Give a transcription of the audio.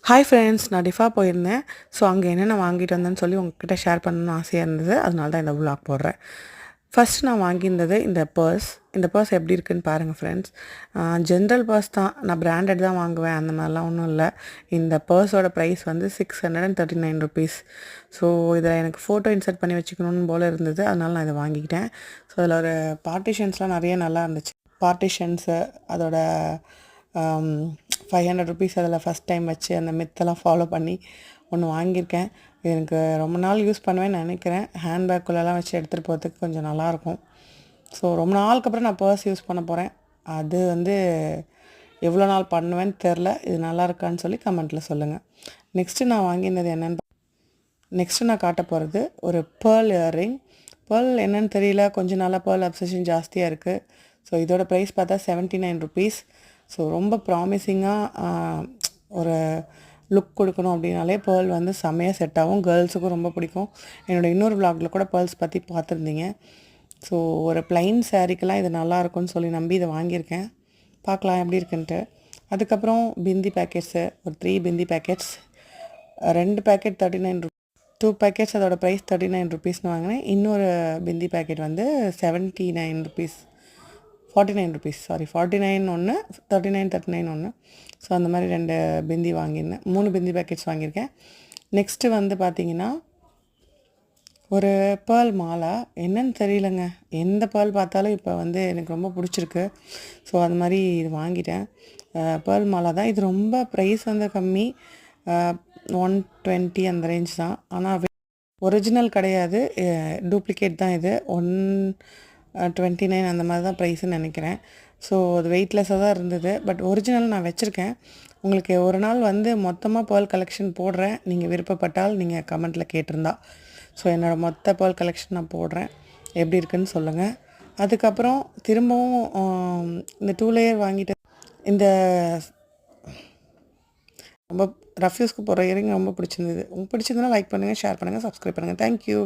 Hi friends, நான் டிஃபா போயிருந்தேன். So அங்கே என்னென்ன வாங்கிட்டு வந்தேன்னு சொல்லி உங்ககிட்ட ஷேர் பண்ணணும்னு ஆசையாக இருந்தது. அதனால தான் இந்த விலாக் போடுறேன். ஃபஸ்ட் நான் வாங்கியிருந்தது இந்த பர்ஸ். இந்த பர்ஸ் எப்படி இருக்குன்னு பாருங்கள் ஃப்ரெண்ட்ஸ். ஜென்ரல் பர்ஸ் தான், நான் பிராண்டட் தான் வாங்குவேன், அந்த மாதிரிலாம் ஒன்றும் இல்லை. இந்த பர்ஸோட ப்ரைஸ் வந்து ₹639. ஸோ இதில் எனக்கு ஃபோட்டோ இன்சர்ட் பண்ணி வச்சுக்கணுன்னு போல் இருந்தது. அதனால நான் இதை வாங்கிக்கிட்டேன். ஸோ அதில் ஒரு பார்ட்டிஷன்ஸ்லாம் நிறைய நல்லா இருந்துச்சு. பார்ட்டிஷன்ஸு, அதோட ₹500 அதில் ஃபஸ்ட் டைம் வச்சு அந்த மெத்தெல்லாம் ஃபாலோ பண்ணி ஒன்று வாங்கியிருக்கேன். இது எனக்கு ரொம்ப நாள் யூஸ் பண்ணுவேன்னு நினைக்கிறேன். ஹேண்ட்பேக்குள்ளெல்லாம் வச்சு எடுத்துகிட்டு போகிறதுக்கு கொஞ்சம் நல்லாயிருக்கும். ஸோ ரொம்ப நாளுக்கு அப்புறம் நான் பர்ஸ் யூஸ் பண்ண போகிறேன். அது வந்து எவ்வளோ நாள் பண்ணுவேன்னு தெரில. இது நல்லா இருக்கான்னு சொல்லி கமெண்ட்டில் சொல்லுங்கள். நெக்ஸ்ட்டு நான் வாங்கியிருந்தது என்னென்னு நெக்ஸ்ட்டு நான் காட்ட போகிறது ஒரு பேர்ல் இயர்ரிங். பேர்ல் என்னன்னு தெரியல, கொஞ்சம் நாளாக பேர்ல் அப்சஷன் ஜாஸ்தியாக இருக்குது. ஸோ இதோட ப்ரைஸ் பார்த்தா ₹79. ஸோ ரொம்ப ப்ராமிசிங்காக ஒரு லுக் கொடுக்கணும் அப்படின்னாலே பேர்ல் வந்து செம்மையாக செட் ஆகும். கேர்ள்ஸுக்கும் ரொம்ப பிடிக்கும். என்னோடய இன்னொரு விலாகில் கூட பேர்ல்ஸ் பற்றி பார்த்துருந்தீங்க. ஸோ ஒரு ப்ளைன் சாரீக்கெல்லாம் இது நல்லாயிருக்கும்னு சொல்லி நம்பி இதை வாங்கியிருக்கேன். பார்க்கலாம் எப்படி இருக்குன்ட்டு. அதுக்கப்புறம் பிந்தி பேக்கெட்ஸு, ஒரு 3 பிந்தி பேக்கெட்ஸ். 2 பேக்கெட் ₹39. 2 பேக்கெட்ஸ் அதோட ப்ரைஸ் ₹39ன்னு வாங்கினேன். இன்னொரு பிந்தி பேக்கெட் வந்து ₹79, ₹49, சாரி 49 ஒன்று, 39 ஒன்று. ஸோ அந்த மாதிரி 2 பிந்தி வாங்கியிருந்தேன். 3 பிந்தி பேக்கெட்ஸ் வாங்கியிருக்கேன். நெக்ஸ்ட்டு வந்து பார்த்திங்கன்னா ஒரு பேர்ல் மாலா. என்னன்னு தெரியலங்க, எந்த பேர்ல் பார்த்தாலும் இப்போ வந்து எனக்கு ரொம்ப பிடிச்சிருக்கு. ஸோ அது மாதிரி இது வாங்கிட்டேன். பேர்ல் மாலா தான். இது ரொம்ப ப்ரைஸ் வந்து கம்மி, 120 அந்த ரேஞ்ச் தான். ஆனால் ஒரிஜினல் கிடையாது, டூப்ளிகேட் தான் இது. 129 அந்த மாதிரி தான் ப்ரைஸுன்னு நினைக்கிறேன். ஸோ அது வெயிட்லெஸ்ஸாக தான் இருந்தது. பட் ஒரிஜினல் நான் வச்சுருக்கேன். உங்களுக்கு ஒரு நாள் வந்து மொத்தமாக பேர்ல் கலெக்ஷன் போடுறேன். நீங்கள் விருப்பப்பட்டால் நீங்கள் கமெண்ட்டில் கேட்டிருந்தா. ஸோ என்னோடய மொத்த பேர்ல் கலெக்ஷன் நான் போடுறேன். எப்படி இருக்குன்னு சொல்லுங்கள். அதுக்கப்புறம் திரும்பவும் இந்த 2 லேயர் வாங்கிட்டு இந்த ரொம்ப ரஃப் யூஸ்க்கு போகிற இயரிங் ரொம்ப பிடிச்சிருந்தது. உங்களுக்கு பிடிச்சிருந்தனா லைக் பண்ணுங்கள், ஷேர் பண்ணுங்கள், சப்ஸ்கிரைப் பண்ணுங்கள். தேங்க்யூ.